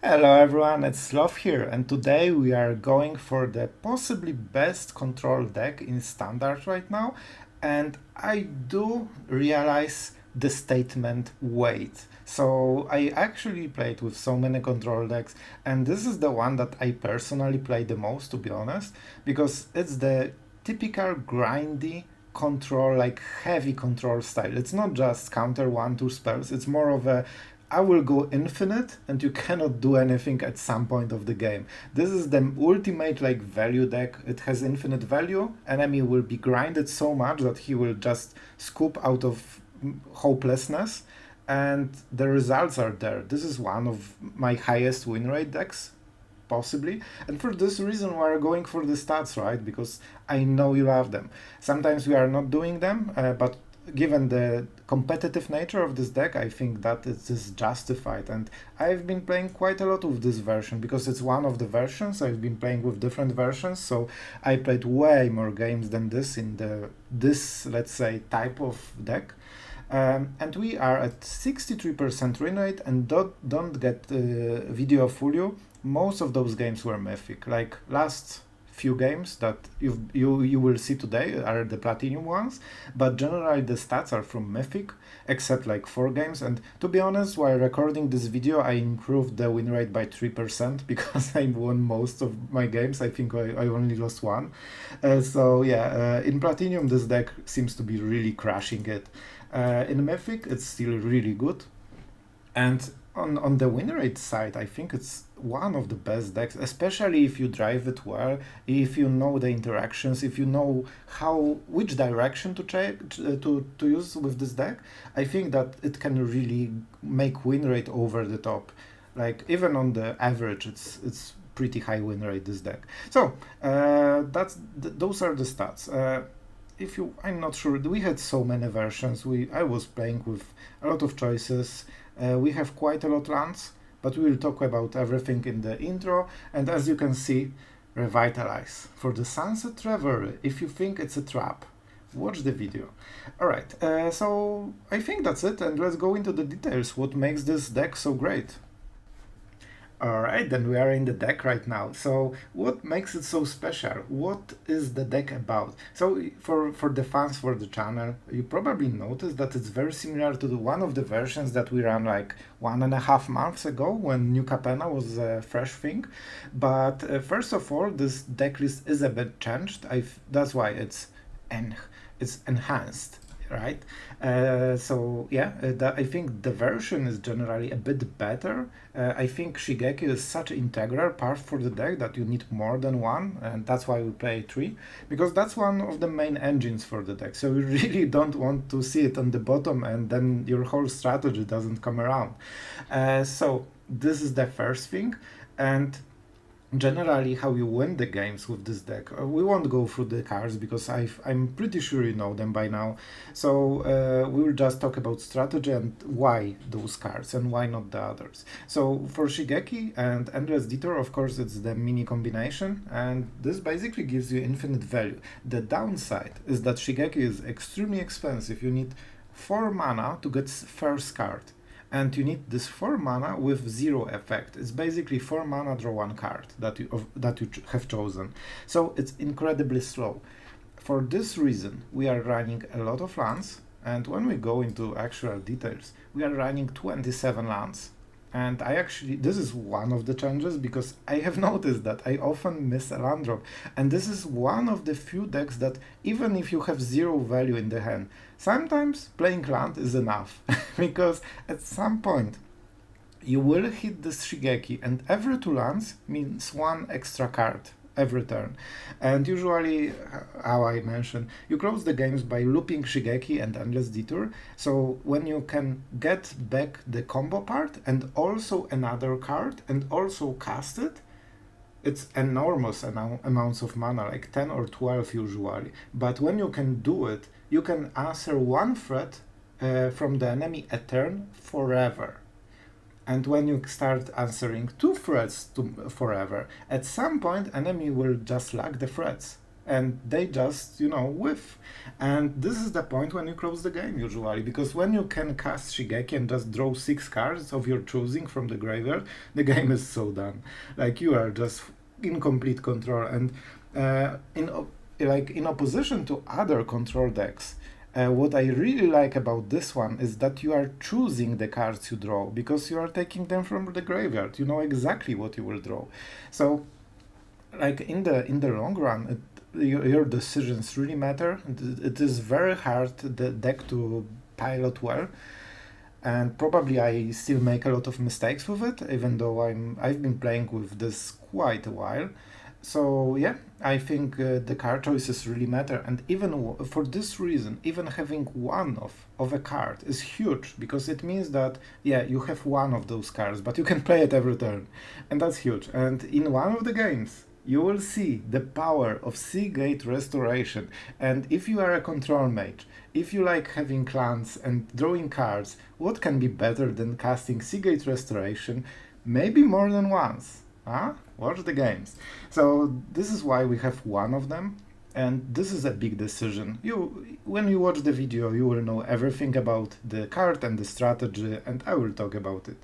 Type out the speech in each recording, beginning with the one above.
Hello everyone, it's Sloth here, and today we are going for the possibly best control deck in standard right now. And I do realize the statement wait. So I actually played with so many control decks, and this is the one that I personally play the most, to be honest, because it's the typical grindy control, like heavy control style. It's not just counter 1 2 spells, it's more of a I will go infinite and you cannot do anything at some point of the game. This is the ultimate like value deck. It has infinite value. Enemy will be grinded so much that he will just scoop out of hopelessness, and the results are there. This is one of my highest win rate decks possibly. And for this reason, we are going for the stats, right? Because I know you love them. Sometimes we are not doing them, but given the competitive nature of this deck, I think that it is justified. And I've been playing quite a lot of this version because it's one of the versions. I've been playing with different versions, so I played way more games than this in this, let's say, type of deck. And we are at 63% win rate, and don't get video full you. Most of those games were Mythic. Like last few games that you will see today are the platinum ones, but generally the stats are from Mythic, except like 4 games. And to be honest, while recording this video, I improved the win rate by 3% because I won most of my games. I think I only lost one. So yeah, in platinum this deck seems to be really crushing it. In Mythic it's still really good, and on the win rate side, I think it's one of the best decks, especially if you drive it well, if you know the interactions, if you know which direction to use with this deck. I think that it can really make win rate over the top. Like even on the average, it's pretty high win rate this deck. So those are the stats. If you, I'm not sure. We had so many versions. I was playing with a lot of choices. We have quite a lot lands, but we will talk about everything in the intro. And as you can see, revitalize for the Sunset Revelry. If you think it's a trap, watch the video. Alright, so I think that's it, and let's go into the details. What makes this deck so great? Alright, then we are in the deck right now. So what makes it so special? What is the deck about? So for the fans for the channel, you probably noticed that it's very similar to one of the versions that we ran like 1.5 months ago when New Capenna was a fresh thing. But first of all, this deck list is a bit changed. That's why it's enhanced, right? So yeah, I think the version is generally a bit better. I think Shigeki is such an integral part for the deck that you need more than one, and that's why we play 3, because that's one of the main engines for the deck. So you really don't want to see it on the bottom and then your whole strategy doesn't come around. So this is the first thing. And generally how you win the games with this deck. We won't go through the cards because I'm pretty sure you know them by now. So we will just talk about strategy and why those cards and why not the others. So for Shigeki and Endless Detour, of course, it's the mini combination, and this basically gives you infinite value. The downside is that Shigeki is extremely expensive. You need 4 mana to get first card, and you need this 4 mana with 0 effect. It's basically 4 mana, draw 1 card that you have chosen. So it's incredibly slow. For this reason, we are running a lot of lands, and when we go into actual details, we are running 27 lands. And this is one of the challenges because I have noticed that I often miss a land drop. And this is one of the few decks that, even if you have 0 value in the hand, sometimes playing land is enough. Because at some point, you will hit this Shigeki, and every 2 lands means 1 extra card every turn. And usually, how I mentioned, you close the games by looping Shigeki and Endless Detour. So when you can get back the combo part and also another card and also cast it, it's enormous amounts of mana, like 10 or 12 usually. But when you can do it, you can answer 1 threat from the enemy a turn forever. And when you start answering 2 threats forever, at some point enemy will just lack the threats. and they just, whiff. And this is the point when you close the game usually, because when you can cast Shigeki and just draw 6 cards of your choosing from the graveyard, the game is so done. Like, you are just in complete control. And in opposition to other control decks, what I really like about this one is that you are choosing the cards you draw because you are taking them from the graveyard. You know exactly what you will draw. So, like, in the long run, your decisions really matter. It is very hard the deck to pilot well, and probably I still make a lot of mistakes with it, even though I've been playing with this quite a while. So yeah, I think the card choices really matter, and even for this reason, even having one of a card is huge, because it means that, yeah, you have one of those cards, but you can play it every turn, and that's huge. And in one of the games, you will see the power of Seagate Restoration. And if you are a control mage, if you like having clans and drawing cards, what can be better than casting Seagate Restoration maybe more than once? Huh? Watch the games. So this is why we have one of them, and this is a big decision. When you watch the video, you will know everything about the card and the strategy, and I will talk about it.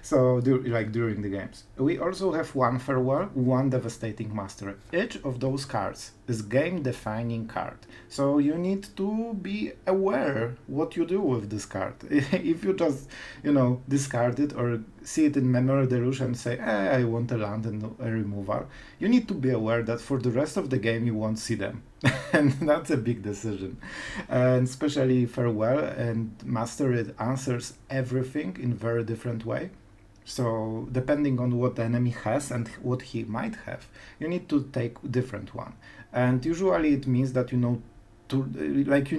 So, during the games. We also have one Farewell, one Devastating Master. Each of those cards is game-defining card. So you need to be aware what you do with this card. If you just, discard it or see it in Memory Deluge and say, I want a land and a removal, you need to be aware that for the rest of the game you won't see them. And that's a big decision. And especially Farewell and Master, it answers everything in very different way. So depending on what the enemy has and what he might have, you need to take different one. And usually it means that you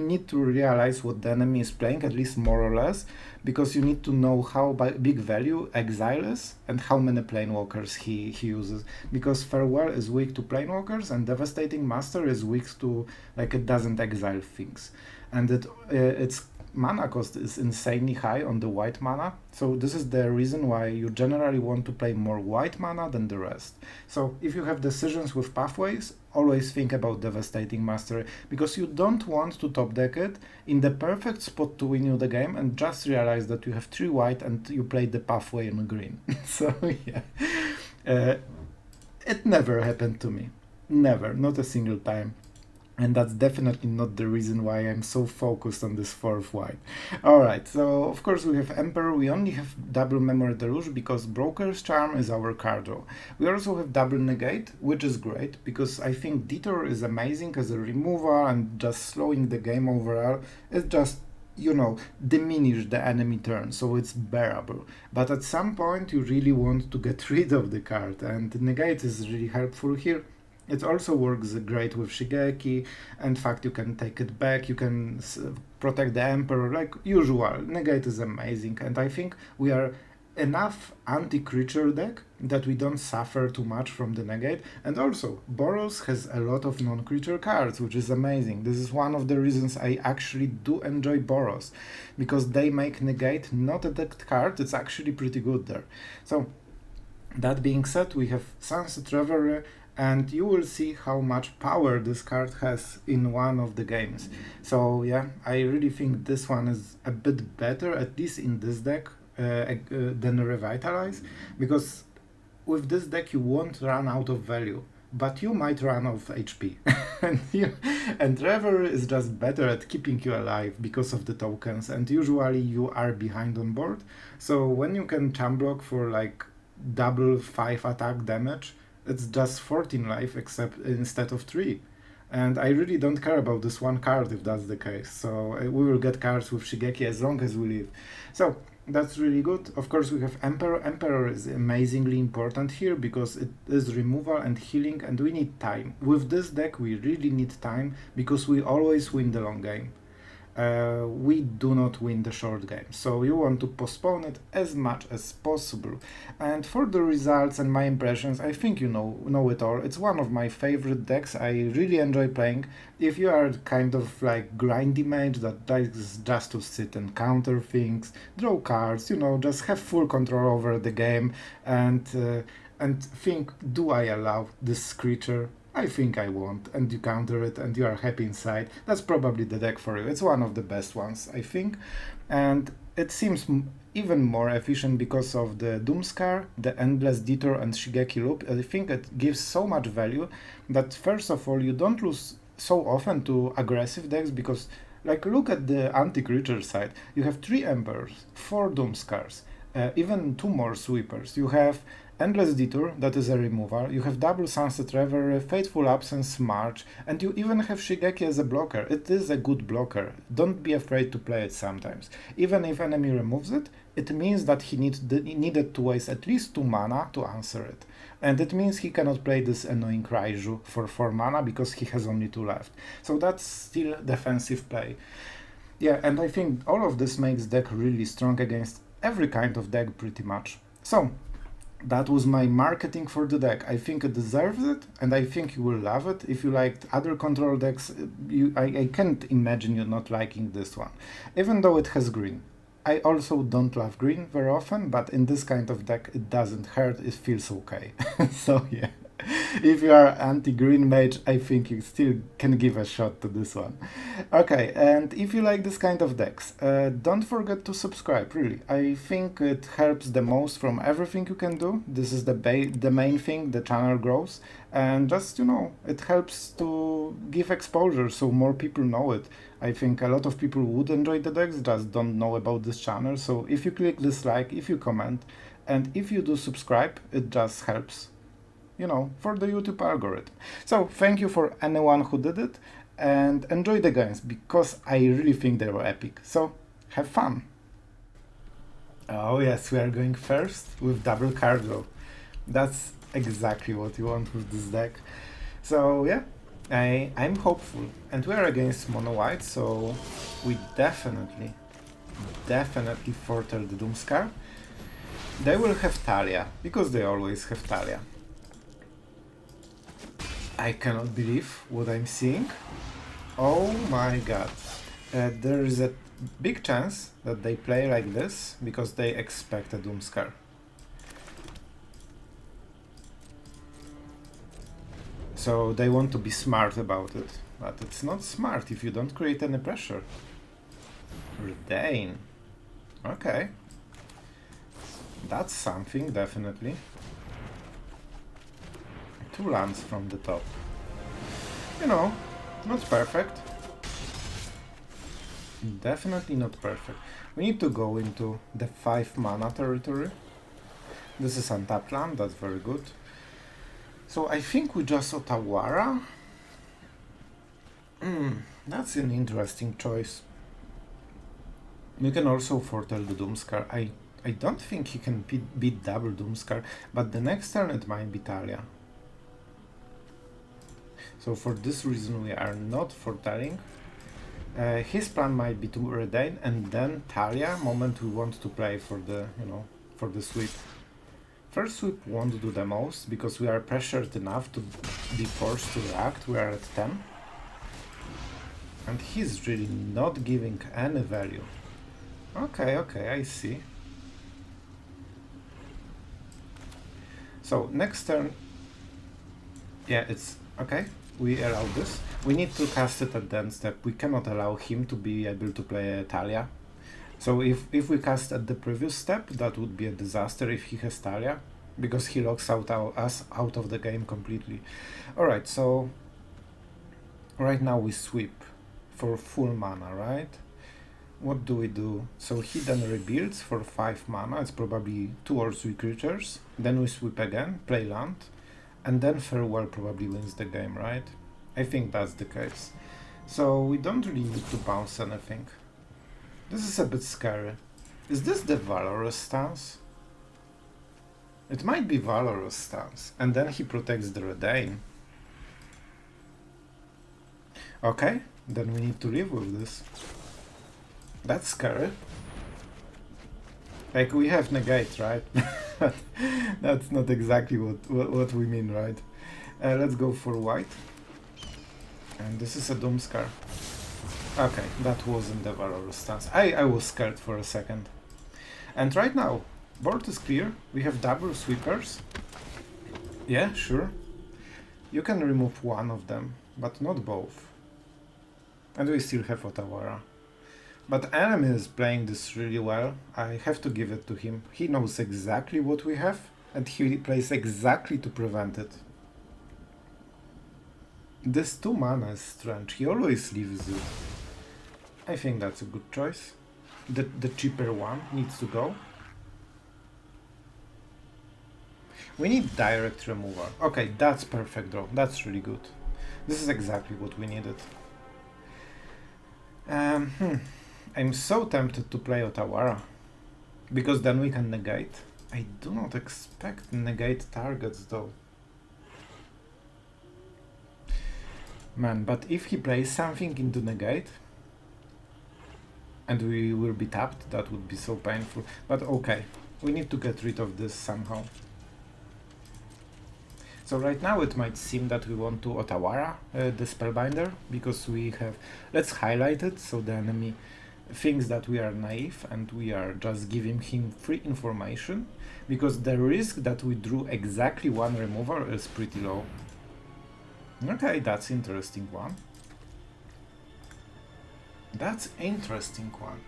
need to realize what the enemy is playing, at least more or less, because you need to know how big value Exile is and how many Planewalkers he uses. Because Farewell is weak to Planewalkers and Devastating Master is weak to, it doesn't exile things. And its mana cost is insanely high on the white mana, so this is the reason why you generally want to play more white mana than the rest. So if you have decisions with pathways, always think about Devastating Master, because you don't want to top deck it in the perfect spot to win you the game and just realize that you have 3 white and you played the pathway in green. So yeah, it never happened to me. Never, not a single time. And that's definitely not the reason why I'm so focused on this 4th white. Alright, so of course we have Emperor. We only have double Memory Deluge because Broker's Charm is our card draw. We also have double Negate, which is great because I think Detour is amazing as a removal and just slowing the game overall. It just, diminish the enemy turn, so it's bearable. But at some point you really want to get rid of the card, and Negate is really helpful here. It also works great with Shigeki. In fact, you can take it back, you can protect the Emperor, like usual. Negate is amazing, and I think we are enough anti-creature deck that we don't suffer too much from the Negate. And also, Boros has a lot of non-creature cards, which is amazing. This is one of the reasons I actually do enjoy Boros, because they make Negate not a deck card, it's actually pretty good there. So, that being said, we have Sunset Revelry, and you will see how much power this card has in one of the games. So yeah, I really think this one is a bit better, at least in this deck, than Revitalize, because with this deck you won't run out of value, but you might run out of HP. and Revelry is just better at keeping you alive because of the tokens, and usually you are behind on board. So when you can chump block for double 5 attack damage, it's just 14 life instead of 3. And I really don't care about this one card if that's the case. So we will get cards with Shigeki as long as we live. So that's really good. Of course, we have Emperor. Emperor is amazingly important here because it is removal and healing, and we need time. With this deck, we really need time because we always win the long game. We do not win the short game, so you want to postpone it as much as possible. And for the results and my impressions, I think you know it all. It's one of my favorite decks. I really enjoy playing. If you are kind of like grindy mage that likes just to sit and counter things, draw cards, just have full control over the game, and think, do I allow this creature? I think I won't, and you counter it and you are happy inside. That's probably the deck for you. It's one of the best ones, I think. And it seems even more efficient because of the Doomskar, the Endless Detour and Shigeki loop. I think it gives so much value that first of all you don't lose so often to aggressive decks because like look at the anti-creature side. You have 3 Embers, 4 Doomskars, even 2 more Sweepers. You have Endless Detour, that is a removal. You have double Sunset Revelry, Fateful Absence, March, and you even have Shigeki as a blocker. It is a good blocker. Don't be afraid to play it sometimes. Even if enemy removes it, it means that he needed to waste at least 2 mana to answer it. And it means he cannot play this annoying Raiju for 4 mana because he has only 2 left. So that's still defensive play. Yeah, and I think all of this makes deck really strong against every kind of deck pretty much. So, that was my marketing for the deck. I think it deserves it, and I think you will love it. If you liked other control decks, I can't imagine you not liking this one. Even though it has green. I also don't love green very often, but in this kind of deck it doesn't hurt, it feels okay. So yeah. If you are anti-green mage, I think you still can give a shot to this one. Okay, and if you like this kind of decks, don't forget to subscribe, really. I think it helps the most from everything you can do. This is the main thing, the channel grows. And just, you know, it helps to give exposure so more people know it. I think a lot of people would enjoy the decks, just don't know about this channel. So if you click dislike, if you comment, and if you do subscribe, it just helps, you know, for the YouTube algorithm. So thank you for anyone who did it, and enjoy the games because I really think they were epic. So have fun. Oh yes, we are going first with double card draw. That's exactly what you want with this deck. So yeah, I'm hopeful, and we are against mono white, so we definitely foretell the Doomskar. They will have Talia, because they always have Talia. I cannot believe what I'm seeing. Oh my god. There is a big chance that they play like this because they expect a Doomskar. So they want to be smart about it, but it's not smart if you don't create any pressure. Redain. Okay. That's something, definitely. 2 lands from the top. You know, not perfect. Definitely not perfect. We need to go into the 5 mana territory. This is untapped land, that's very good. So I think we just Otawara. That's an interesting choice. We can also foretell the Doomskar. I don't think he can beat double Doomskar, but the next turn it might be Talia. So for this reason we are not foretelling. His plan might be to Redain and then Talia, moment we want to play for the, you know, for the sweep. First sweep won't do the most because we are pressured enough to be forced to react. We are at 10. And he's really not giving any value. Okay, I see. So next turn, yeah, it's okay. We allow this. We need to cast it at the end step. We cannot allow him to be able to play Talia. So if we cast at the previous step, that would be a disaster if he has Talia, because he locks us out of the game completely. Alright, so right now we sweep for full mana, right? What do we do? So he then rebuilds for 5 mana, it's probably 2 or 3 creatures. Then we sweep again, play land, and then Farewell probably wins the game, right? I think that's the case. So we don't really need to bounce anything. This is a bit scary. Is this the Valorous stance? It might be Valorous stance, and then he protects the Redain. Okay, then we need to live with this. That's scary. Like, we have negate, right? That's not exactly what we mean, right? Let's go for white. And this is a Doomskar. Okay, that wasn't the Valorous stance. I was scared for a second. And right now, board is clear. We have double sweepers. Yeah, sure. You can remove one of them, but not both. And we still have Otawara. But enemy is playing this really well. I have to give it to him. He knows exactly what we have, and he plays exactly to prevent it. This 2 mana is strange. He always leaves it. I think that's a good choice. The cheaper one needs to go. We need direct removal. Okay, that's perfect draw. That's really good. This is exactly what we needed. I'm so tempted to play Otawara, because then we can negate. I do not expect negate targets though. Man, but if he plays something into negate, and we will be tapped, that would be so painful. But okay, we need to get rid of this somehow. So right now it might seem that we want to Otawara the Spellbinder, because we have... Let's highlight it so the enemy thinks that we are naive and we are just giving him free information, because the risk that we drew exactly one removal is pretty low. Okay, that's interesting one. That's interesting one.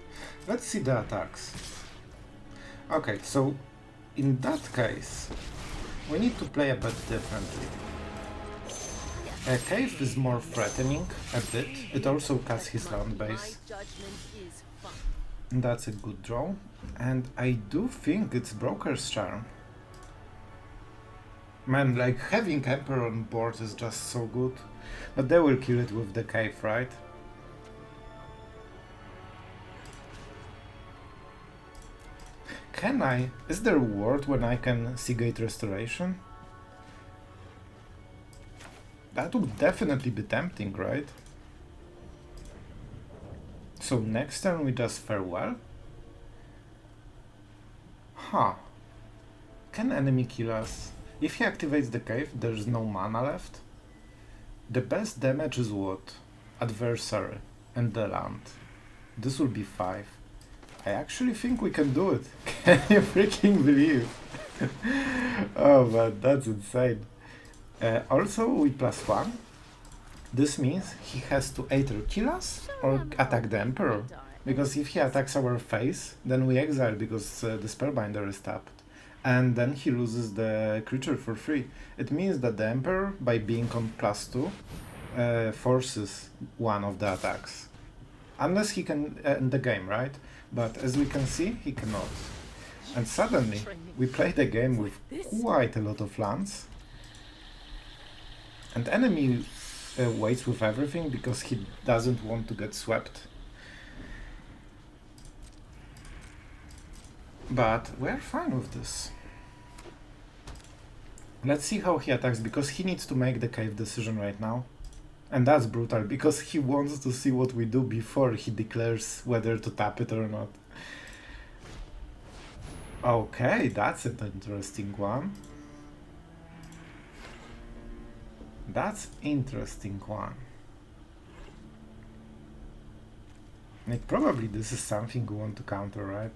Let's see the attacks. Okay, so in that case, we need to play a bit differently. A cave is more threatening a bit. It also cuts his land base. That's a good draw. And I do think it's Broker's Charm. Man, like having Emperor on board is just so good. But they will kill it with the cave, right? Can I? Is there a word when I can Seagate Restoration? That would definitely be tempting, right? So next turn we just farewell? Huh. Can enemy kill us? If he activates the cave, there's no mana left. The best damage is what? Adversary and the land. This will be 5. I actually think we can do it. Can you freaking believe? Oh man, that's insane. Also with +1, this means he has to either kill us or attack the Emperor. Because if he attacks our face, then we exile because the Spellbinder is tapped. And then he loses the creature for free. It means that the Emperor, by being on +2, forces one of the attacks. Unless he can end the game, right? But as we can see, he cannot. And suddenly, we play the game with quite a lot of lands. And enemy waits with everything because he doesn't want to get swept. But we're fine with this. Let's see how he attacks, because he needs to make the cave decision right now. And that's brutal, because he wants to see what we do before he declares whether to tap it or not. Okay, that's an interesting one. That's interesting one. Like, probably this is something we want to counter, right?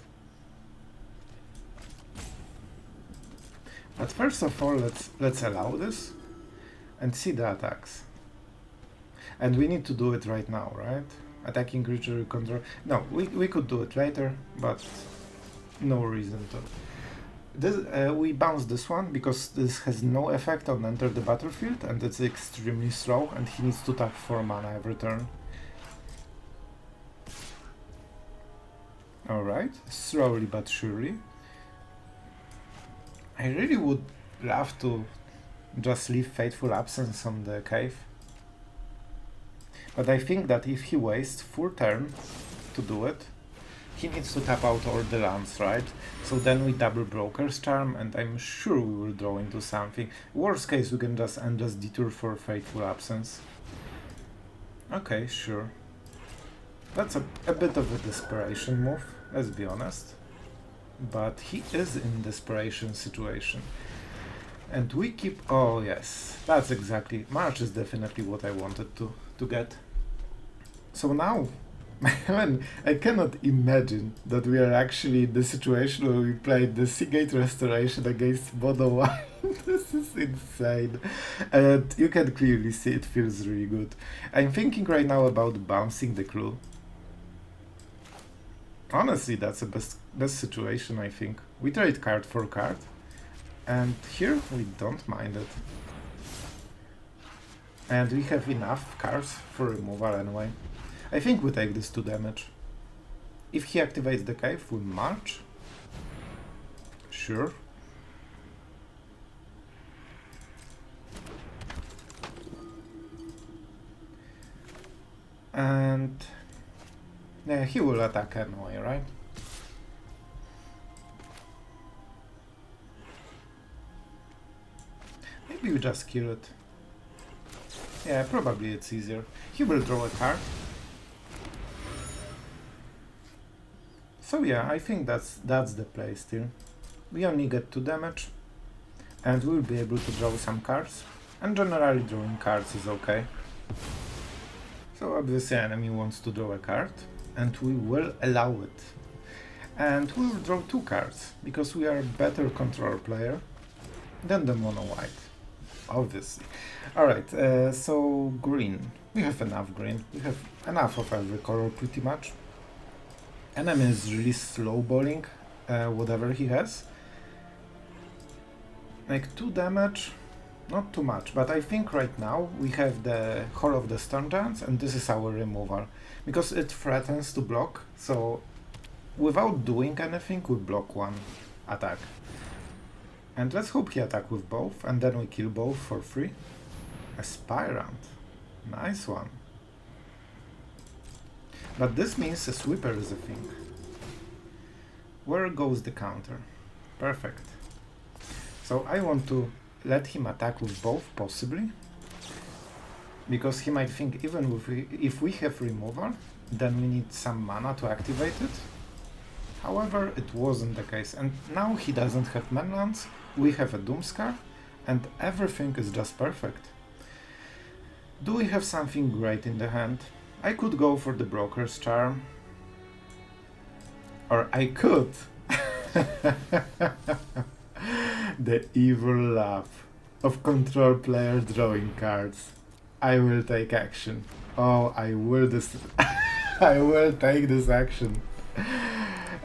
But first of all, let's allow this and see the attacks. And we need to do it right now, right? Attacking creature control. No, we could do it later, but no reason to. This, we bounce this one because this has no effect on enter the battlefield, and it's extremely slow, and he needs to tap 4 mana every turn. Alright, slowly but surely. I really would love to just leave Fateful Absence on the cave. But I think that if he wastes full turn to do it, he needs to tap out all the lands, right? So then we double Broker's Charm, and I'm sure we will draw into something. Worst case, we can just endless detour for Fateful Absence. Okay, sure. That's a bit of a desperation move, let's be honest. But he is in desperation situation. And we keep... Oh yes, that's exactly... March is definitely what I wanted to get. So now, man, I cannot imagine that we are actually in the situation where we played the Seagate Restoration against Mono White. This is It's insane. And you can clearly see it feels really good. I'm thinking right now about bouncing the crew. Honestly, that's the best situation, I think. We trade card for card. And here we don't mind it. And we have enough cards for removal anyway. I think we take this 2 damage. If he activates the cave, we march. Sure. And yeah, he will attack anyway, right? Maybe we just kill it. Yeah, probably it's easier. He will draw a card. So yeah, I think that's the play still. We only get 2 damage, and we'll be able to draw some cards. And generally drawing cards is okay. So obviously enemy wants to draw a card, and we will allow it. And we will draw 2 cards, because we are a better control player than the mono white. Obviously. Alright, so green. We have enough green. We have enough of every color pretty much. Enemy is really slow balling whatever he has. Like 2 damage, not too much, but I think right now we have the Hall of the Storm Giants and this is our removal. Because it threatens to block, so without doing anything we block 1 attack. And let's hope he attack with both and then we kill both for free. Aspirant. Nice one. But this means a sweeper is a thing. Where goes the counter? Perfect. So I want to let him attack with both, possibly. Because he might think even if we have removal, then we need some mana to activate it. However, it wasn't the case. And now he doesn't have manlands, we have a Doomskar, and everything is just perfect. Do we have something great in the hand? I could go for the Broker's Charm. Or I could. The evil laugh of control player drawing cards. I will take action. Oh, I will I will take this action.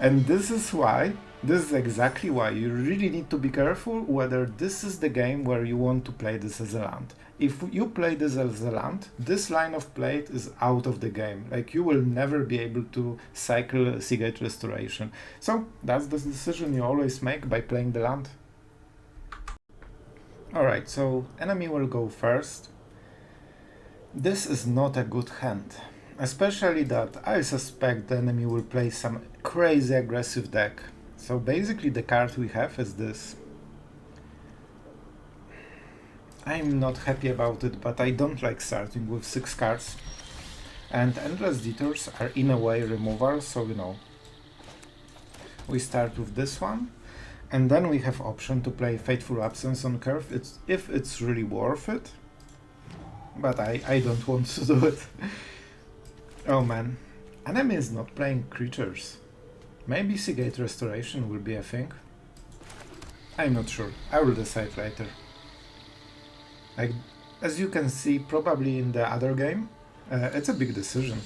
And this is exactly why you really need to be careful whether this is the game where you want to play this as a land. If you play this as a land, this line of play is out of the game. Like, you will never be able to cycle Seagate Restoration. So, that's the decision you always make by playing the land. Alright, so enemy will go first. This is not a good hand. Especially that I suspect the enemy will play some crazy aggressive deck. So basically the card we have is this. I'm not happy about it, but I don't like starting with 6 cards. And Endless Detours are in a way removal, so you know. We start with this one, and then we have option to play Fateful Absence on curve if it's really worth it. But I don't want to do it. Oh man, enemy is not playing creatures. Maybe Seagate Restoration will be a thing. I'm not sure, I will decide later. Like, as you can see probably in the other game, it's a big decision.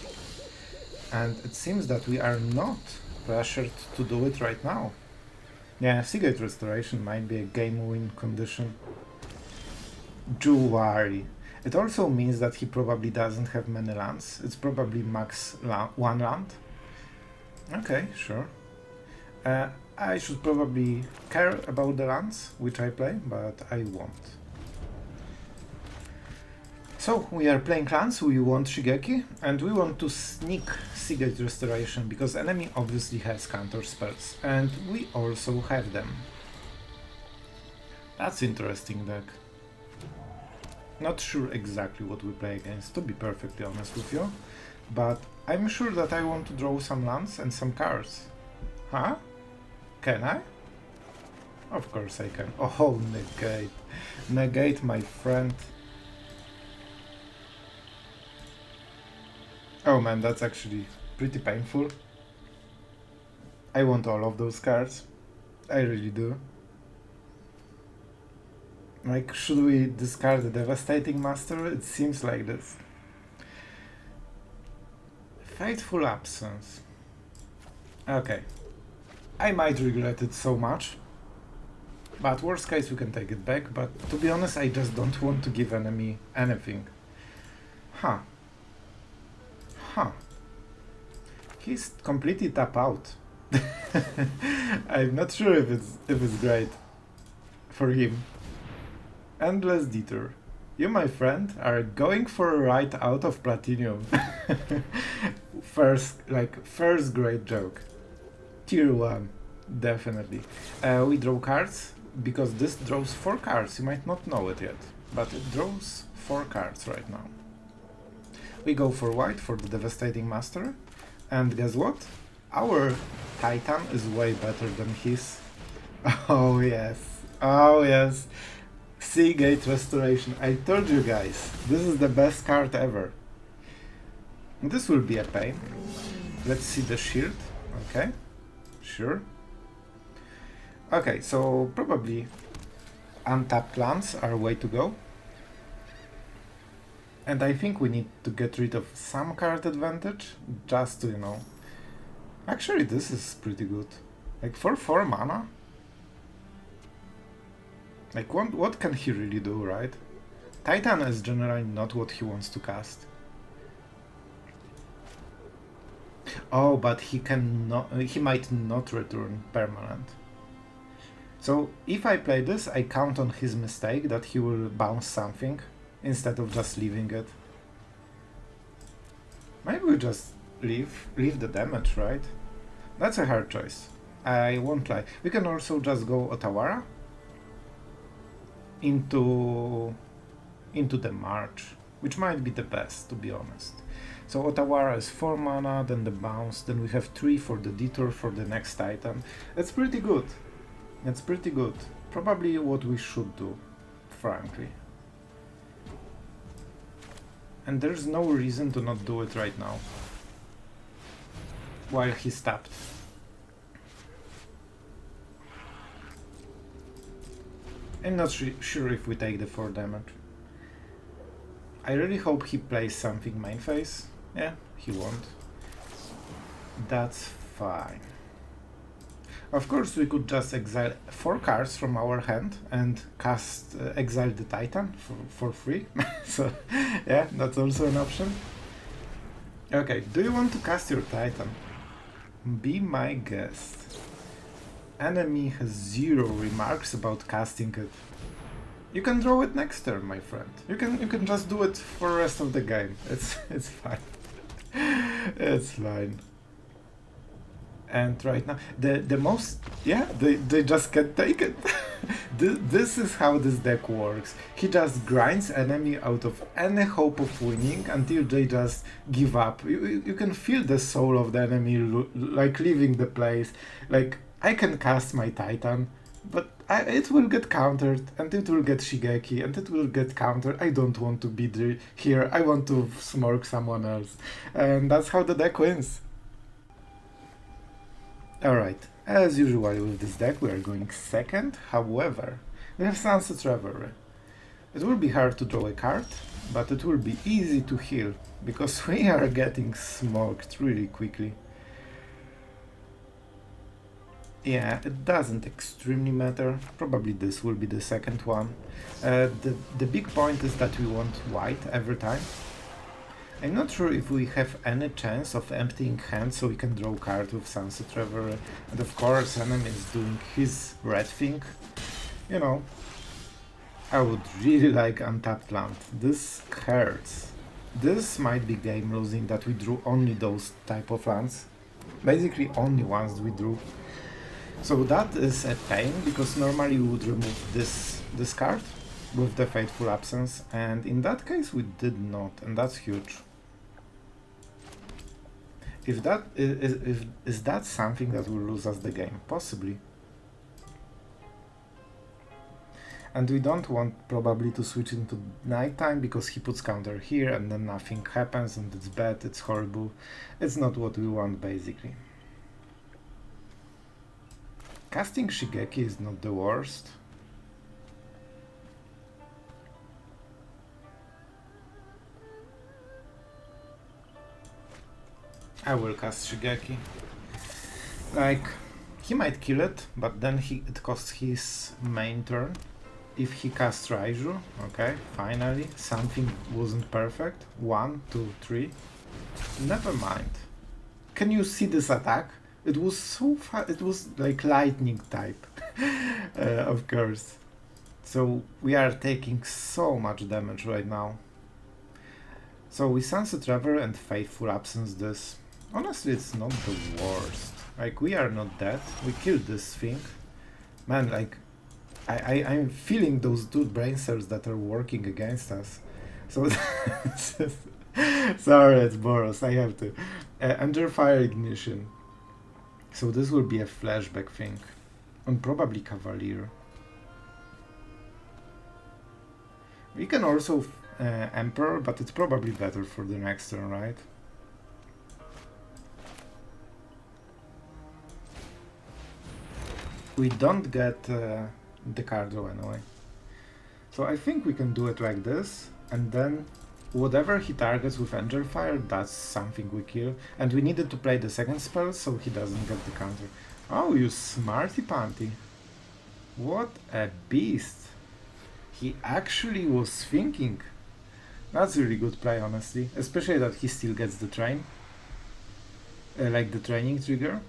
And it seems that we are not pressured to do it right now. Yeah, Seagate Restoration might be a game win condition. Jukai. It also means that he probably doesn't have many lands. It's probably max 1 land. Okay, sure. I should probably care about the lands which I play, but I won't. So, we are playing lands, we want Shigeki, and we want to sneak Seagate Restoration, because enemy obviously has counter spells, and we also have them. That's interesting deck. Not sure exactly what we play against, to be perfectly honest with you, but I'm sure that I want to draw some lands and some cards. Huh? Can I? Of course I can. Oh, negate. Negate, my friend. Oh man, that's actually pretty painful. I want all of those cards. I really do. Like, should we discard the Devastating Master? It seems like this. Fateful Absence. Okay. I might regret it so much. But worst case we can take it back, but to be honest I just don't want to give enemy anything. Huh. Huh. He's completely tap out. I'm not sure if it's great for him. Endless Detour. You, my friend, are going for a ride out of Platinum. First great joke. Tier 1, definitely. We draw cards, because this draws 4 cards. You might not know it yet, but it draws 4 cards right now. We go for white for the Devastating Master, and guess what? Our Titan is way better than his. Oh yes, oh yes. Seagate Restoration. I told you guys, this is the best card ever. This will be a pain. Let's see the shield. Okay, sure. Okay, so probably untapped lands are way to go. And I think we need to get rid of some card advantage, just to, you know... Actually, this is pretty good. Like, for 4 mana? Like, what can he really do, right? Titan is generally not what he wants to cast. Oh, but he might not return permanent. So, if I play this, I count on his mistake that he will bounce something, instead of just leaving it. Maybe we just leave the damage, right? That's a hard choice. I won't lie. We can also just go Otawara into the March, which might be the best, to be honest. So Otawara is 4 mana, then the bounce, then we have 3 for the detour for the next Titan. It's pretty good. It's pretty good. Probably what we should do, frankly. And there's no reason to not do it right now, while he's tapped. I'm not sure if we take the 4 damage. I really hope he plays something main phase. Yeah, he won't. That's fine. Of course, we could just exile 4 cards from our hand and cast Exile the Titan for free. So, yeah, that's also an option. Okay, do you want to cast your Titan? Be my guest. Enemy has 0 remarks about casting it. You can draw it next turn, my friend. You can just do it for the rest of the game. It's fine. It's fine. And right now, the most, yeah, they just can't take it. This is how this deck works. He just grinds enemy out of any hope of winning until they just give up. You can feel the soul of the enemy like leaving the place. Like, I can cast my Titan, but it will get countered, and it will get Shigeki, and it will get countered. I don't want to be here. I want to smork someone else. And that's how the deck wins. Alright, as usual with this deck we are going second, however, we have Sunset Revelry. It will be hard to draw a card, but it will be easy to heal, because we are getting smoked really quickly. Yeah, it doesn't extremely matter, probably this will be the second one. The big point is that we want white every time. I'm not sure if we have any chance of emptying hand so we can draw card with Sunset Revelry, and of course enemy is doing his red thing. You know, I would really like untapped land. This hurts. This might be game losing that we drew only those type of lands. Basically only ones we drew. So that is a pain, because normally we would remove this card with the Fateful Absence, and in that case we did not, and that's huge. If that is that something that will lose us the game? Possibly. And we don't want probably to switch into nighttime, because he puts counter here and then nothing happens and it's bad, it's horrible. It's not what we want, basically. Casting Shigeki is not the worst. I will cast Shigeki. Like, he might kill it, but then it costs his main turn. If he casts Raiju, okay, finally, something wasn't perfect. 1, 2, 3. Never mind. Can you see this attack? It was so far, it was like lightning type, of course. So we are taking so much damage right now. So we Sunset Revelry and Fateful Absence this. Honestly, it's not the worst. Like, we are not dead. We killed this thing. Man, like, I'm feeling those two brain cells that are working against us. So, sorry, it's Boros, I have to. Under Fire Ignition. So this will be a flashback thing. And probably Cavalier. We can also Emperor, but it's probably better for the next turn, right? We don't get the card draw anyway. So I think we can do it like this, and then whatever he targets with Angel Fire, that's something we kill. And we needed to play the second spell so he doesn't get the counter. Oh, you smarty panty. What a beast. He actually was thinking. That's a really good play, honestly. Especially that he still gets the train. Like the training trigger.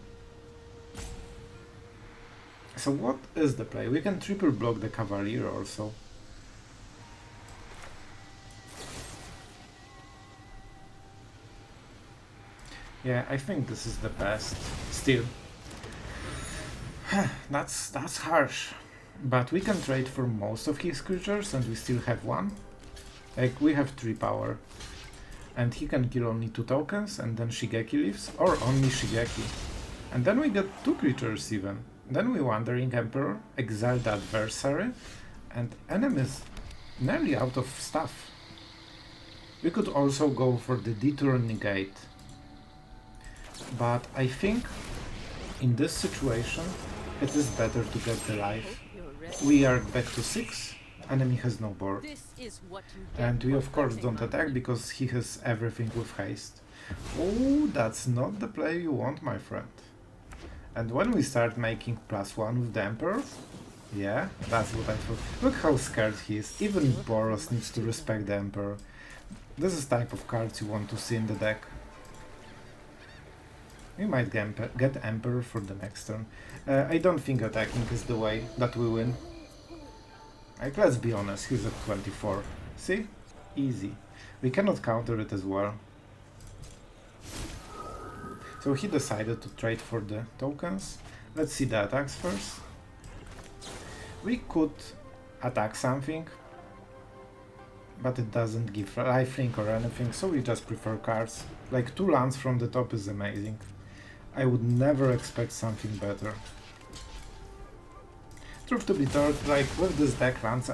So what is the play? We can triple block the Cavalier also. Yeah, I think this is the best. Still. That's harsh. But we can trade for most of his creatures and we still have one. Like, we have 3 power. And he can kill only 2 tokens and then Shigeki leaves. Or only Shigeki. And then we get 2 creatures even. Then we Wandering Emperor, exile the adversary, and enemies nearly out of stuff. We could also go for the Detour Negate. But I think in this situation it is better to get the life. We are back to 6, enemy has no board. And we of course don't attack because he has everything with haste. Oh, that's not the play you want, my friend. And when we start making +1 with the Emperor, yeah, that's what I thought. Look how scared he is. Even Boros needs to respect the Emperor. This is type of cards you want to see in the deck. We might get Emperor for the next turn. I don't think attacking is the way that we win. Like, let's be honest, he's at 24. See? Easy. We cannot counter it as well. So he decided to trade for the tokens. Let's see the attacks first. We could attack something, but it doesn't give lifelink or anything, so we just prefer cards. Like 2 lands from the top is amazing. I would never expect something better. Truth to be told, like with this deck, lands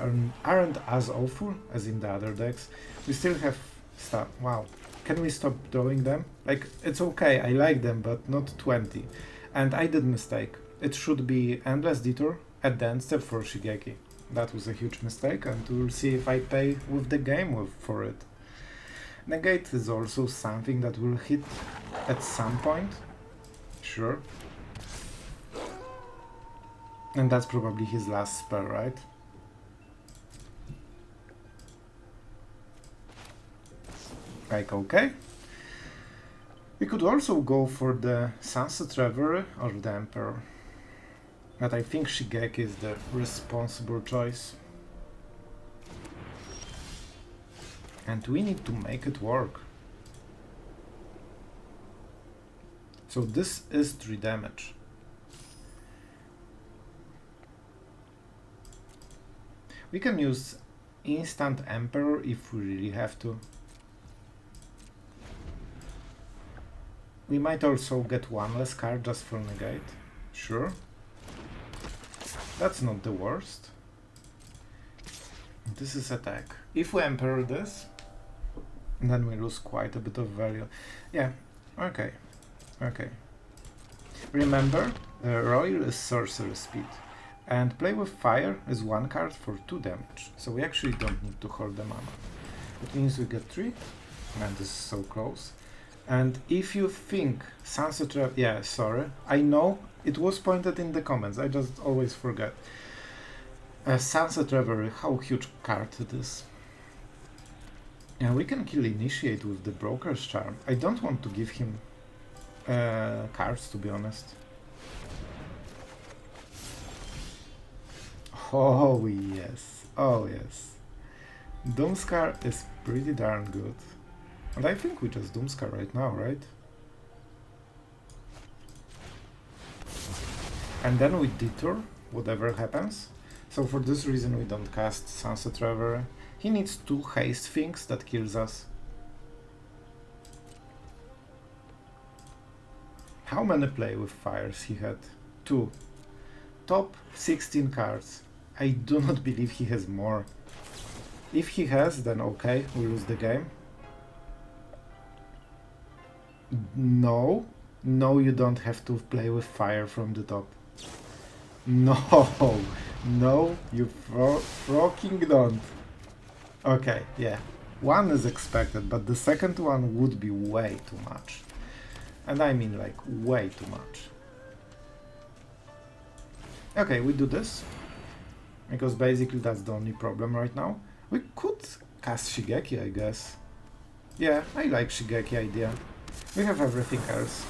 aren't as awful as in the other decks. We still have stuff. Wow. Can we stop drawing them? Like, it's okay, I like them, but not 20. And I did mistake. It should be Endless Detour at the end step for Shigeki. That was a huge mistake, and we'll see if I pay with the game for it. Negate is also something that will hit at some point. Sure. And that's probably his last spell, right? Like, okay. We could also go for the Sunset Revelry or the Emperor. But I think Shigeki is the responsible choice. And we need to make it work. So this is 3 damage. We can use instant Emperor if we really have to. We might also get 1 less card just for negate. Sure. That's not the worst. This is attack. If we Emperor this, then we lose quite a bit of value. Yeah, okay. Okay. Remember, Royal is sorcery speed. And Play with Fire is 1 card for 2 damage. So we actually don't need to hold the mana. It means we get 3. Man, this is so close. And if you think Sunset Revelry, yeah, sorry, I know it was pointed in the comments, I just always forget. Sunset Revelry, how huge card it is. And we can kill Initiate with the Broker's Charm. I don't want to give him cards, to be honest. Oh yes, oh yes. Doomskar is pretty darn good. And I think we just Doomskar right now, right? And then we detour, whatever happens. So for this reason we don't cast Sunset Revelry. He needs 2 haste things that kills us. How many play with fires he had? 2. Top 16 cards. I do not believe he has more. If he has, then okay, we lose the game. No, no, you don't have to play with fire from the top. No, no, you fucking don't. Okay, yeah, 1 is expected, but the second one would be way too much. And I mean like way too much. Okay, we do this, because basically that's the only problem right now. We could cast Shigeki, I guess. Yeah, I like Shigeki idea. We have everything else.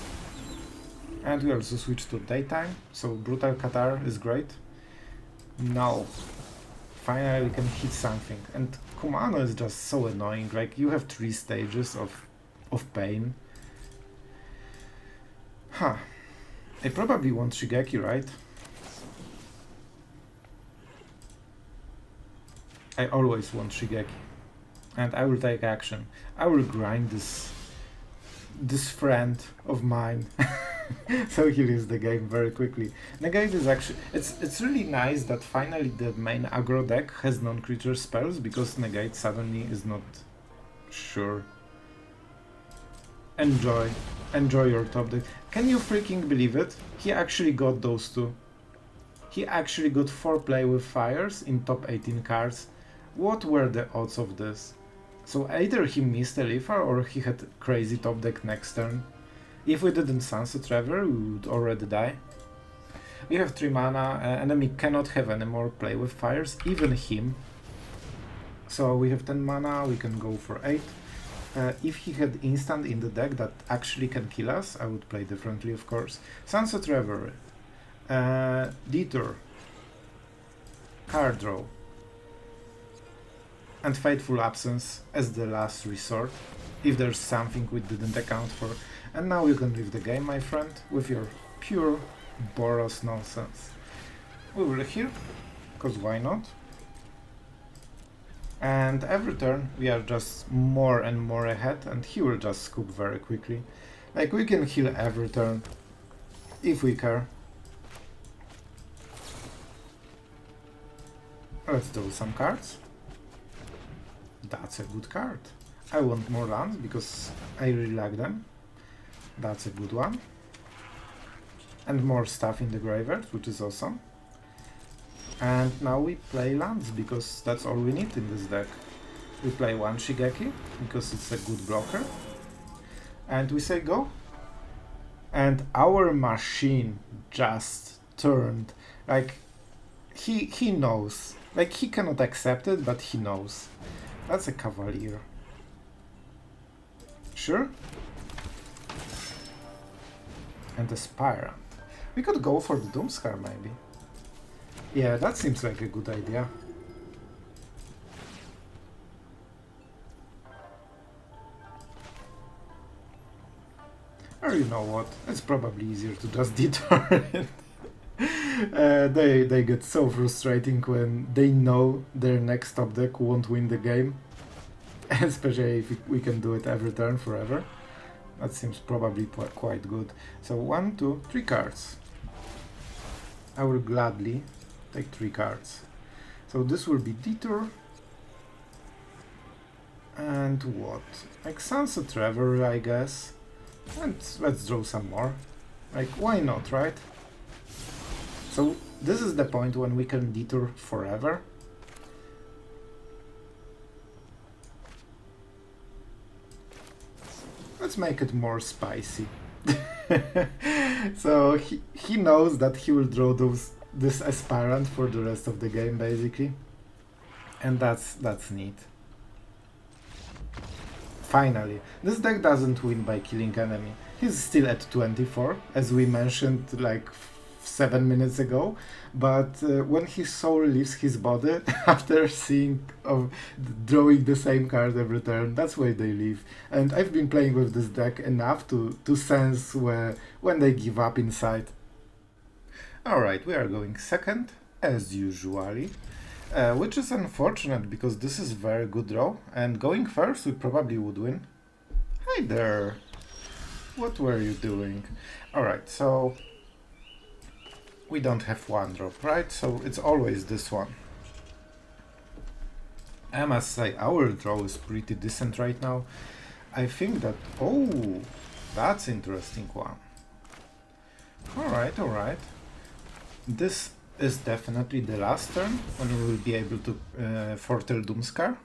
And we also switch to daytime, so Brutal Qatar is great. No. Finally we can hit something. And Kumano is just so annoying, like you have 3 stages of pain. Huh. I probably want Shigeki, right? I always want Shigeki. And I will take action. I will grind this friend of mine. So he leaves the game very quickly. Negate is actually... It's really nice that finally the main aggro deck has non-creature spells, because Negate suddenly is not sure. Enjoy your top deck. Can you freaking believe it? He actually got those 2. He actually got 4 play with fires in top 18 cards. What were the odds of this? So either he missed a Elifa or he had crazy top deck next turn. If we didn't Sunset Revelry, we would already die. We have 3 mana, enemy cannot have any more play with fires, even him. So we have 10 mana, we can go for 8. If he had instant in the deck that actually can kill us, I would play differently, of course. Sunset Revelry, Detour, Card Draw, and Fateful Absence as the last resort, if there's something we didn't account for. And now you can leave the game, my friend, with your pure Boros nonsense. We will heal, because why not? And every turn we are just more and more ahead, and he will just scoop very quickly. Like, we can heal every turn, if we care. Let's do some cards. That's a good card. I want more lands, because I really like them. That's a good one. And more stuff in the graveyard, which is awesome. And now we play lands, because that's all we need in this deck. We play 1 Shigeki, because it's a good blocker. And we say go. And our machine just turned. Like, he knows. Like, he cannot accept it, but he knows. That's a Cavalier. Sure? And a Spirant. We could go for the Doomskar, maybe. Yeah, that seems like a good idea. Or you know what, it's probably easier to just detour it. They get so frustrating when they know their next top deck won't win the game. Especially if we can do it every turn forever. That seems probably quite good. So 1, 2, 3 cards. I will gladly take 3 cards. So this will be Detour. And what? Like Sunset Revelry, I guess. And let's draw some more. Like, why not, right? So this is the point when we can Detour forever. let's make it more spicy. So he knows that he will draw this aspirant for the rest of the game basically, and that's neat. Finally, this deck doesn't win by killing enemy. He's still at 24, as we mentioned like 7 minutes ago, but when his soul leaves his body after seeing of drawing the same card every turn, that's where they leave. And I've been playing with this deck enough to sense when they give up inside. Alright, we are going second, as usually. Which is unfortunate because this is very good draw, and going first we probably would win. Hi there! What were you doing? Alright, so we don't have one drop, right? So it's always this one. I must say our draw is pretty decent right now. I think that... oh, that's interesting one. Alright. This is definitely the last turn when we will be able to foretell Doomskar,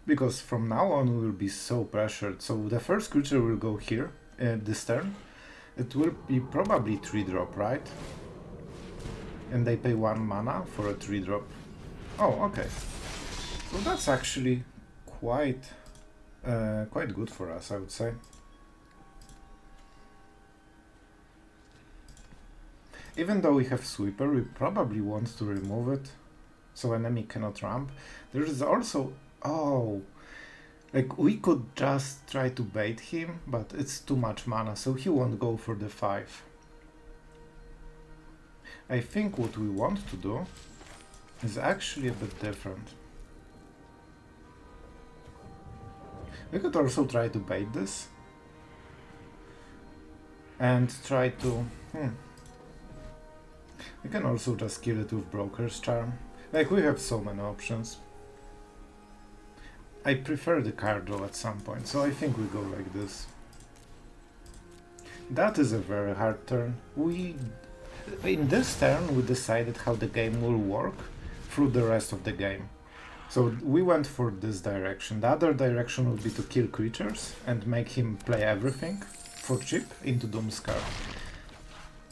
because from now on we will be so pressured. So the first creature will go here this turn. It will be probably 3-drop, right? And they pay 1 mana for a 3-drop. Oh, okay. So that's actually quite good for us, I would say. Even though we have Sweeper, we probably want to remove it, so enemy cannot ramp. There is also... oh, like we could just try to bait him, but it's too much mana, so he won't go for the 5. I think what we want to do is actually a bit different. We could also try to bait this and try to... we can also just kill it with Broker's Charm. Like, we have so many options. I prefer the card draw at some point, so I think we go like this. That is a very hard turn. In this turn we decided how the game will work through the rest of the game. So we went for this direction. The other direction would be to kill creatures and make him play everything for cheap into Doomskar.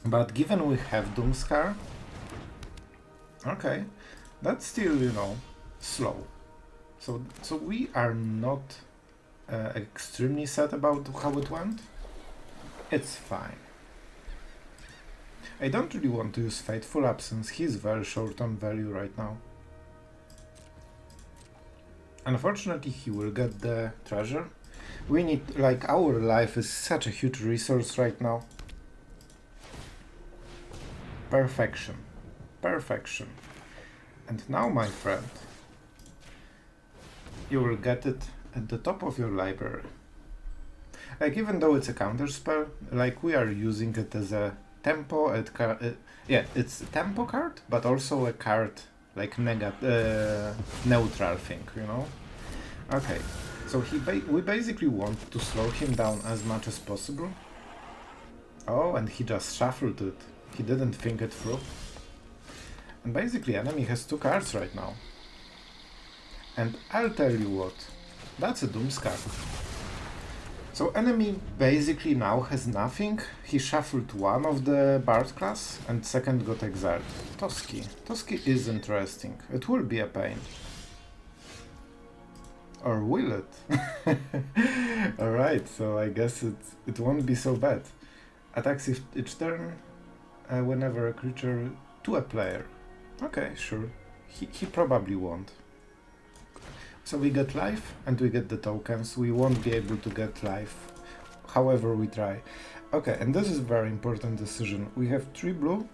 But given we have Doomskar, okay, that's still, you know, slow. So we are not extremely sad about how it went. It's fine. I don't really want to use Fateful Absence. He's very short on value right now. Unfortunately, he will get the treasure. We need, like, our life is such a huge resource right now. Perfection. Perfection. And now, my friend, you will get it at the top of your library. Like, even though it's a counter spell, like, we are using it as a tempo, yeah, it's a tempo card, but also a card, like, neutral thing, you know? Okay, so we basically want to slow him down as much as possible. Oh, and he just shuffled it. He didn't think it through. And basically, enemy has 2 cards right now. And I'll tell you what, that's a Doomskar. So enemy basically now has nothing. He shuffled 1 of the Bard class and second got exiled. Toski. Toski is interesting. It will be a pain. Or will it? Alright, so I guess it won't be so bad. Attacks each turn whenever a creature to a player. Okay, sure. He probably won't. So we get life and we get the tokens. We won't be able to get life, however we try. Okay, and this is a very important decision. We have 3 blue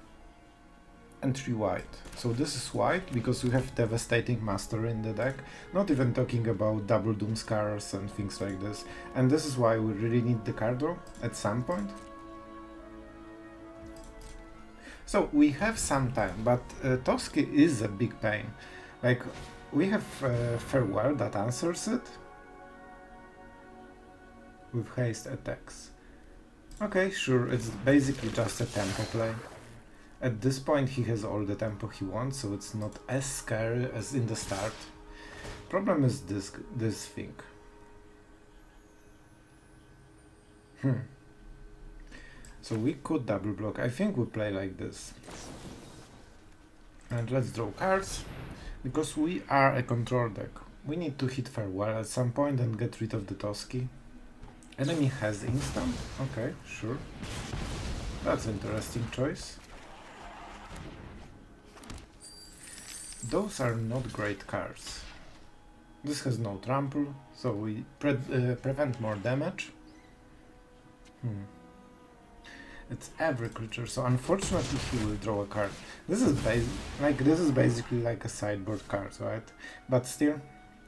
and 3 white. So this is white because we have Devastating Master in the deck, not even talking about double Doomskars and things like this. And this is why we really need the card draw at some point. So we have some time, but Toski is a big pain. Like, we have Farewell that answers it with haste attacks. Okay, sure, it's basically just a tempo play. At this point he has all the tempo he wants, so it's not as scary as in the start. Problem is this thing. So we could double block. I think we play like this. And let's draw cards, because we are a control deck. We need to hit Farewell at some point and get rid of the Toski. Enemy has instant? Okay, sure. That's an interesting choice. Those are not great cards. This has no trample, so we prevent more damage. It's every creature, so unfortunately he will draw a card. This is basically like a sideboard card, right? But still,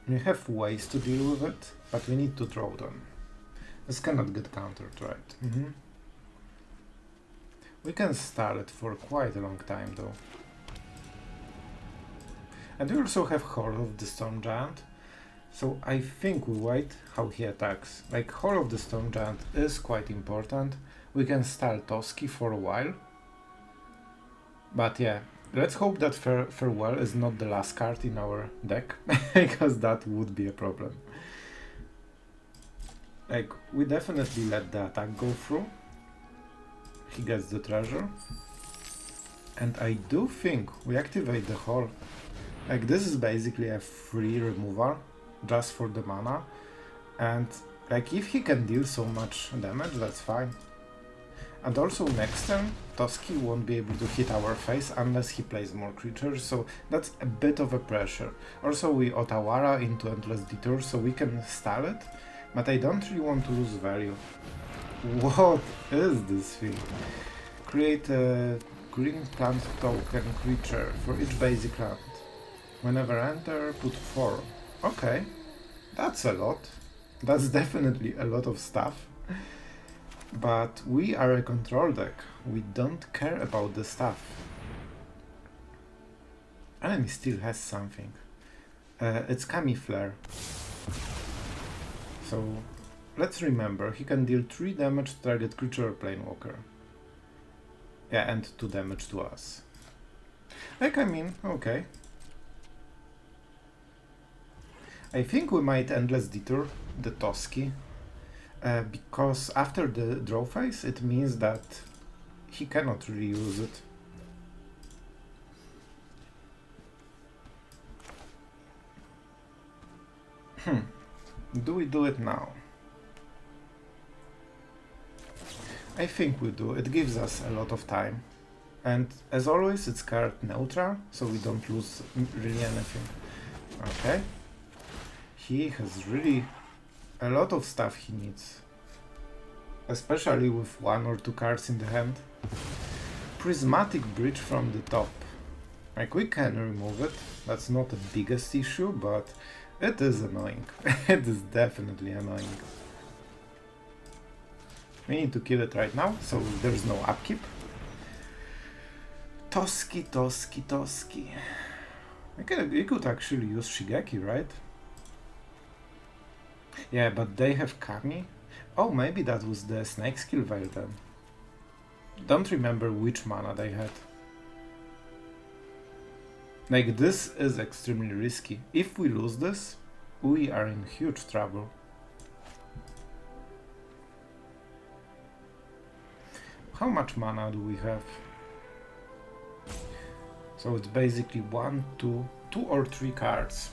we have ways to deal with it, but we need to draw them. This cannot get countered, right? We can stall it for quite a long time though. And we also have Hall of the Storm Giant, so I think we wait how he attacks. Like, Hall of the Storm Giant is quite important. We can stall Toski for a while. But yeah, let's hope that Farewell is not the last card in our deck, because that would be a problem. Like, we definitely let the attack go through. He gets the treasure. And I do think we activate the Hall. Like, this is basically a free removal, just for the mana. And, like, if he can deal so much damage, that's fine. And also next turn, Toski won't be able to hit our face unless he plays more creatures, so that's a bit of a pressure. Also we Otawara into Endless Detour, so we can stall it, but I don't really want to lose value. What is this thing? Create a green plant token creature for each basic land. Whenever enter, put 4. Okay, that's a lot. That's definitely a lot of stuff. But we are a control deck. We don't care about the stuff. Enemy still has something. It's Kami Flare. So let's remember, he can deal 3 damage to target creature or planewalker. Yeah, and 2 damage to us. Like, I mean, okay. I think we might Endless Detour the Toski. Because after the draw phase, it means that he cannot really use it. Do we do it now? I think we do. It gives us a lot of time. And as always, it's card neutral, so we don't lose really anything. Okay. He has really a lot of stuff he needs, especially with 1 or 2 cards in the hand. Prismatic Bridge from the top. Like, we can remove it, that's not the biggest issue, but it is annoying. It is definitely annoying. We need to kill it right now, so there's no upkeep. Toski, Toski, Toski. We could actually use Shigeki, right? Yeah, but they have Kami? Oh, maybe that was the Snake Skill Veil then. Don't remember which mana they had. Like, this is extremely risky. If we lose this, we are in huge trouble. How much mana do we have? So it's basically 1, 2 or 3 cards.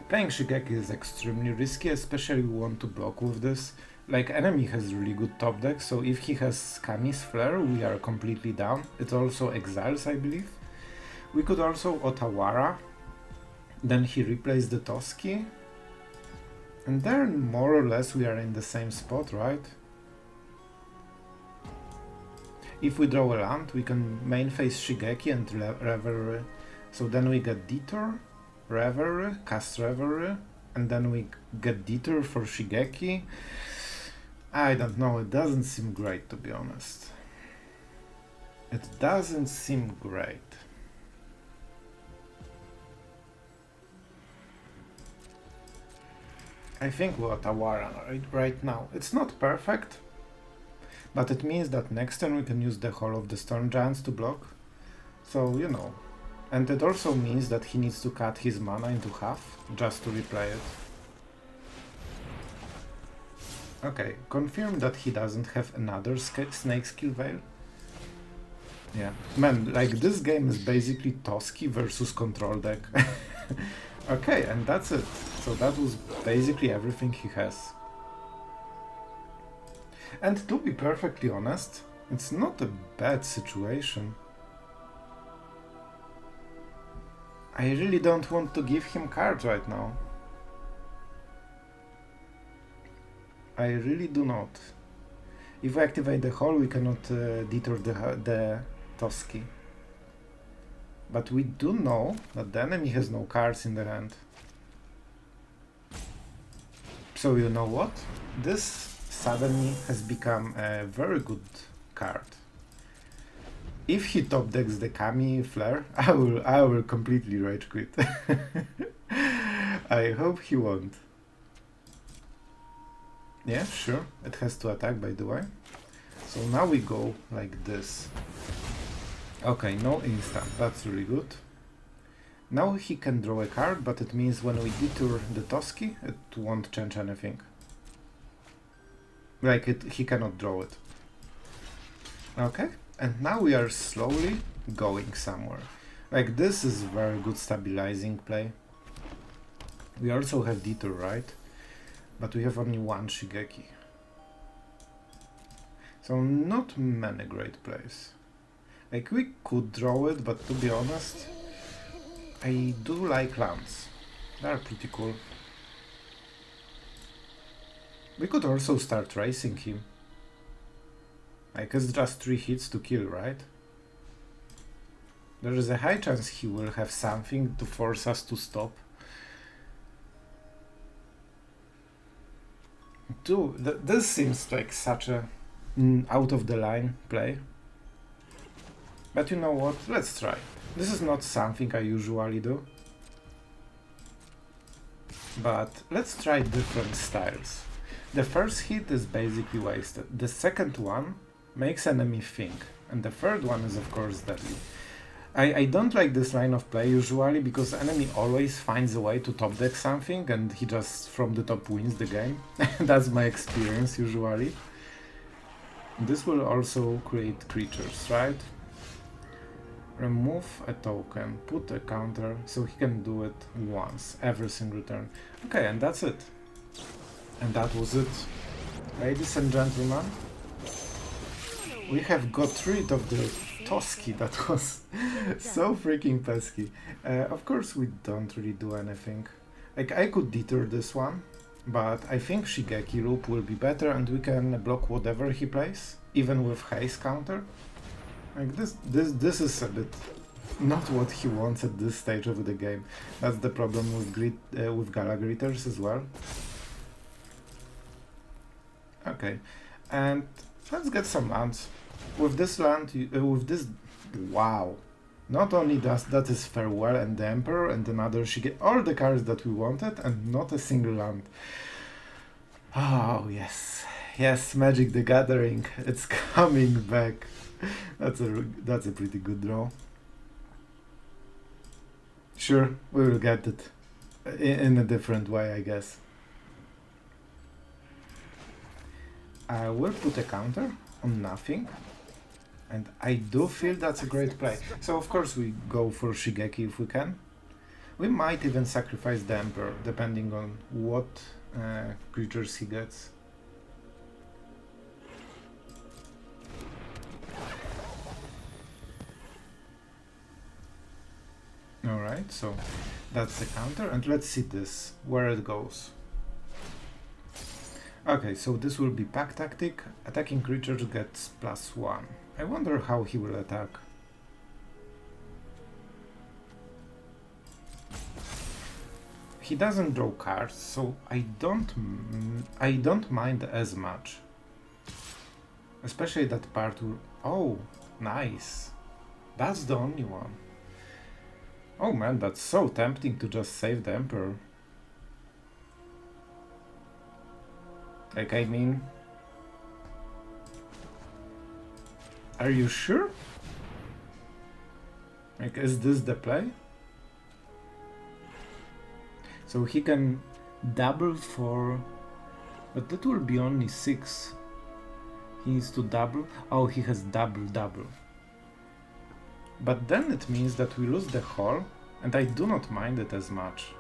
Playing Shigeki is extremely risky, especially we want to block with this. Like, enemy has really good top deck, so if he has Kami's Flare, we are completely down. It also exiles, I believe. We could also Otawara, then he replays the Toski. And then more or less we are in the same spot, right? If we draw a land, we can main phase Shigeki and Revelry. So then we get Detour, Revelry, cast Revelry, and then we get Detour for Shigeki. I don't know, it doesn't seem great, to be honest. It doesn't seem great. I think we're Otawara right now. It's not perfect, but it means that next turn we can use the Hall of the Storm Giants to block. So, you know. And it also means that he needs to cut his mana into half, just to replay it. Okay, confirm that he doesn't have another snake skill veil. Yeah, man, like this game is basically Toski versus control deck. Okay, and that's it. So that was basically everything he has. And to be perfectly honest, it's not a bad situation. I really don't want to give him cards right now. I really do not. If we activate the hole, we cannot detour the Toski. But we do know that the enemy has no cards in the hand. So you know what? This suddenly has become a very good card. If he top decks the Kami Flare, I will completely rage quit. I hope he won't. Yeah, sure. It has to attack, by the way. So now we go like this. Okay, no instant. That's really good. Now he can draw a card, but it means when we detour the Toski, it won't change anything. Like he cannot draw it. Okay, and now we are slowly going somewhere. Like this is very good stabilizing play. We also have detour, right? But we have only one Shigeki. So not many great plays. Like we could draw it, but to be honest, I do like lands. They are pretty cool. We could also start racing him. Like it's just 3 hits to kill, right? There is a high chance he will have something to force us to stop. Dude, this seems like such a out of the line play. But you know what? Let's try. This is not something I usually do. But let's try different styles. The first hit is basically wasted. The second one makes enemy think. And the third one is of course deadly. I don't like this line of play usually because enemy always finds a way to top deck something and he just from the top wins the game. That's my experience usually. This will also create creatures, right? Remove a token, put a counter, so he can do it once, every single turn. Okay, and that's it. And that was it. Ladies and gentlemen, we have got rid of the Toski that was so freaking pesky. Of course we don't really do anything. Like I could deter this one, but I think Shigeki loop will be better and we can block whatever he plays, even with haste counter. Like this is a bit not what he wants at this stage of the game. That's the problem with Gala Greeters as well. Okay, and let's get some lands. With this land, wow! Not only that is Farewell and the Emperor and another Shigeki, all the cards that we wanted, and not a single land. Oh yes, yes, Magic the Gathering, it's coming back. That's a pretty good draw. Sure, we will get it in a different way, I guess. I will put a counter on nothing, and I do feel that's a great play. So of course we go for Shigeki if we can. We might even sacrifice the Emperor, depending on what creatures he gets. Alright, so that's the counter, and let's see this, where it goes. Okay, so this will be pack tactic. Attacking creatures gets +1. I wonder how he will attack. He doesn't draw cards, so I don't mind as much. Especially that part will... Oh, nice. That's the only one. Oh man, that's so tempting to just save the Emperor. Like, I mean... Are you sure? Like, is this the play? So he can double for But that will be only 6. He needs to double. Oh, he has double. But then it means that we lose the hall, and I do not mind it as much.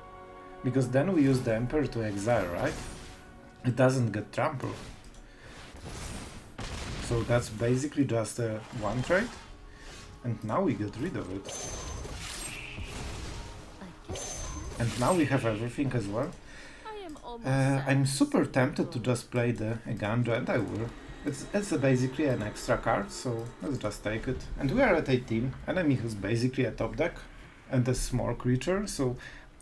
Because then we use the Emperor to exile, right? It doesn't get trampled. So that's basically just a 1 trade. And now we get rid of it. And now we have everything as well. I'm super tempted to just play the Eiganjo, and I will. It's basically an extra card, so let's just take it. And we are at 18. Enemy has basically a top deck and a small creature, so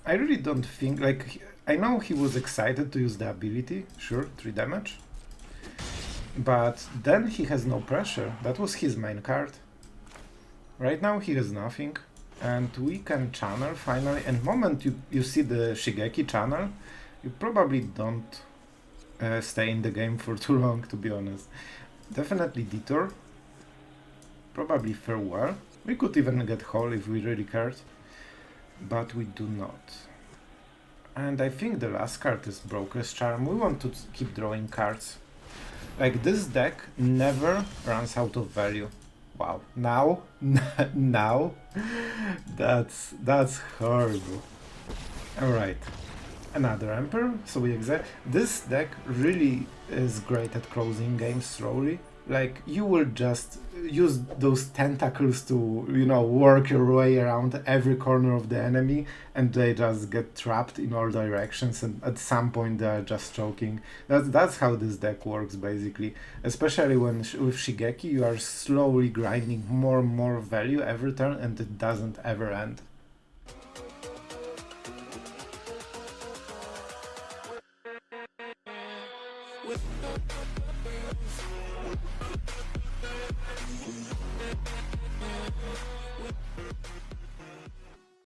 I really don't think, like, I know he was excited to use the ability, sure, 3 damage. But then he has no pressure. That was his main card. Right now he has nothing, and we can channel finally. And the moment you see the Shigeki channel, you probably don't stay in the game for too long, to be honest. Definitely Detour. Probably Farewell. We could even get Hall if we really cared. But we do not. And I think the last card is Broker's Charm. We want to keep drawing cards. Like, this deck never runs out of value. Wow. Now? Now? That's horrible. Alright. Another Emperor, so we exile. This deck really is great at closing games slowly. Like, you will just use those tentacles to, you know, work your way around every corner of the enemy, and they just get trapped in all directions, and at some point they are just choking. That's how this deck works, basically. Especially when with Shigeki, you are slowly grinding more and more value every turn, and it doesn't ever end.